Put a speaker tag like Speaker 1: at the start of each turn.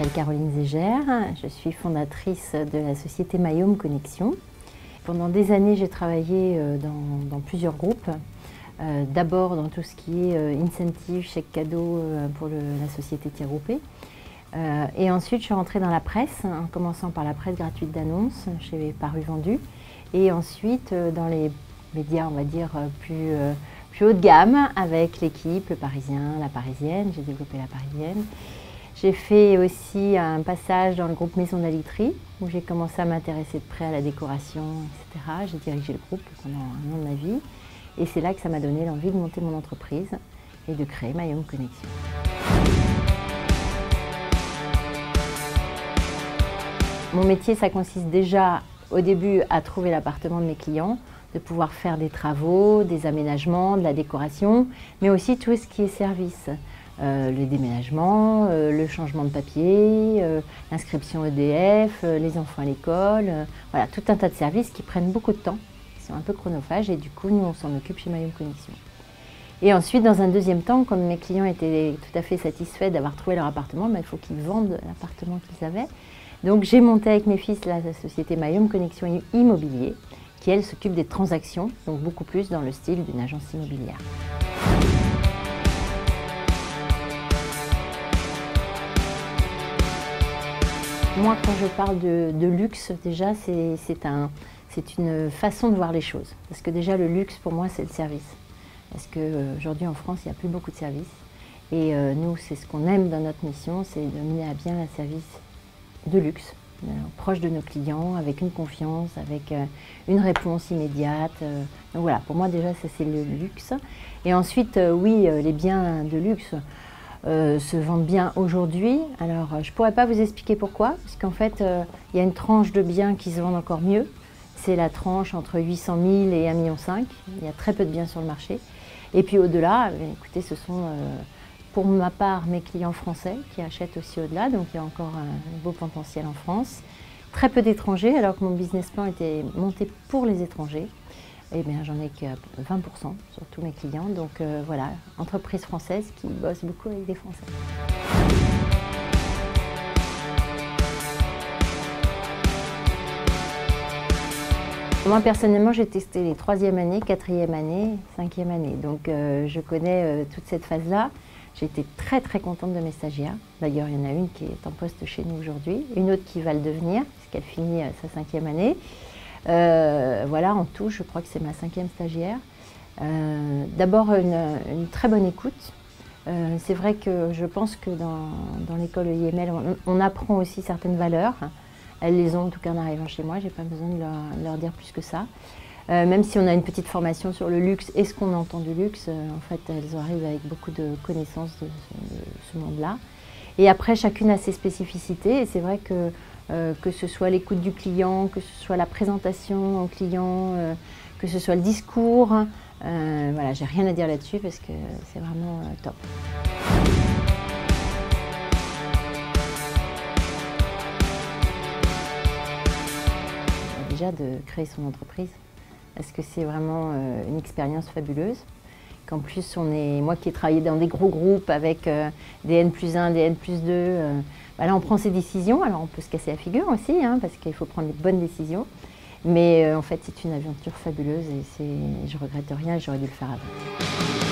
Speaker 1: m'appelle Caroline Zégère, je suis fondatrice de la société Mayome Connexion. Pendant des années, j'ai travaillé dans plusieurs groupes. D'abord dans tout ce qui est incentive, chèque cadeau pour la société Tir Groupé. Et ensuite, je suis rentrée dans la presse, en commençant par la presse gratuite d'annonces chez Paru Vendu. Et ensuite, dans les médias, on va dire, plus haut de gamme, avec l'équipe, le Parisien, la Parisienne. J'ai développé la Parisienne. J'ai fait aussi un passage dans le groupe Maison de la Literie, où j'ai commencé à m'intéresser de près à la décoration, etc. J'ai dirigé le groupe pendant un an de ma vie. Et c'est là que ça m'a donné l'envie de monter mon entreprise et de créer Mayome Connexion. Mon métier, ça consiste déjà au début à trouver l'appartement de mes clients, de pouvoir faire des travaux, des aménagements, de la décoration, mais aussi tout ce qui est service. Le déménagement, le changement de papier, l'inscription EDF, les enfants à l'école, voilà, tout un tas de services qui prennent beaucoup de temps, qui sont un peu chronophages et du coup nous on s'en occupe chez Mayome Connexion. Et ensuite dans un deuxième temps, comme mes clients étaient tout à fait satisfaits d'avoir trouvé leur appartement, il faut qu'ils vendent l'appartement qu'ils avaient. Donc j'ai monté avec mes fils la société Mayome Connexion Immobilier, qui elle s'occupe des transactions, donc beaucoup plus dans le style d'une agence immobilière. Moi, quand je parle de luxe, déjà, c'est une façon de voir les choses. Parce que déjà, le luxe, pour moi, c'est le service. Parce qu'aujourd'hui, en France, il n'y a plus beaucoup de services. Et nous, c'est ce qu'on aime dans notre mission, c'est de mener à bien un service de luxe, proche de nos clients, avec une confiance, avec une réponse immédiate. Donc voilà, pour moi, déjà, ça, c'est le luxe. Et ensuite, oui, les biens de luxe se vendent bien aujourd'hui. Alors, je ne pourrais pas vous expliquer pourquoi, parce qu'en fait, il y a une tranche de biens qui se vendent encore mieux. C'est la tranche entre 800 000 et 1,5 million. Il y a très peu de biens sur le marché. Et puis au-delà, écoutez, ce sont pour ma part mes clients français qui achètent aussi au-delà, donc il y a encore un beau potentiel en France. Très peu d'étrangers, alors que mon business plan était monté pour les étrangers. Eh bien, j'en ai que 20% sur tous mes clients. Donc voilà, entreprise française qui bosse beaucoup avec des Français. Moi, personnellement, j'ai testé les 3e année, 4e année, 5e année. Donc je connais toute cette phase-là. J'ai été très très contente de mes stagiaires. D'ailleurs, il y en a une qui est en poste chez nous aujourd'hui, une autre qui va le devenir, puisqu'elle finit sa 5e année. Voilà, en tout, je crois que c'est ma 5e stagiaire. D'abord, une très bonne écoute. C'est vrai que je pense que dans l'école EIML, on apprend aussi certaines valeurs. Elles les ont en tout cas en arrivant chez moi, je n'ai pas besoin de leur dire plus que ça. Même si on a une petite formation sur le luxe et ce qu'on entend du luxe, en fait, elles arrivent avec beaucoup de connaissances de ce monde-là. Et après, chacune a ses spécificités. Et c'est vrai que ce soit l'écoute du client, que ce soit la présentation au client, que ce soit le discours, voilà, j'ai rien à dire là-dessus parce que c'est vraiment top. Déjà de créer son entreprise, parce que c'est vraiment une expérience fabuleuse. Qu'en plus, moi qui ai travaillé dans des gros groupes avec des N+1, des N+2, là on prend ses décisions, alors on peut se casser la figure aussi, hein, parce qu'il faut prendre les bonnes décisions. Mais en fait, c'est une aventure fabuleuse et je regrette rien, j'aurais dû le faire avant.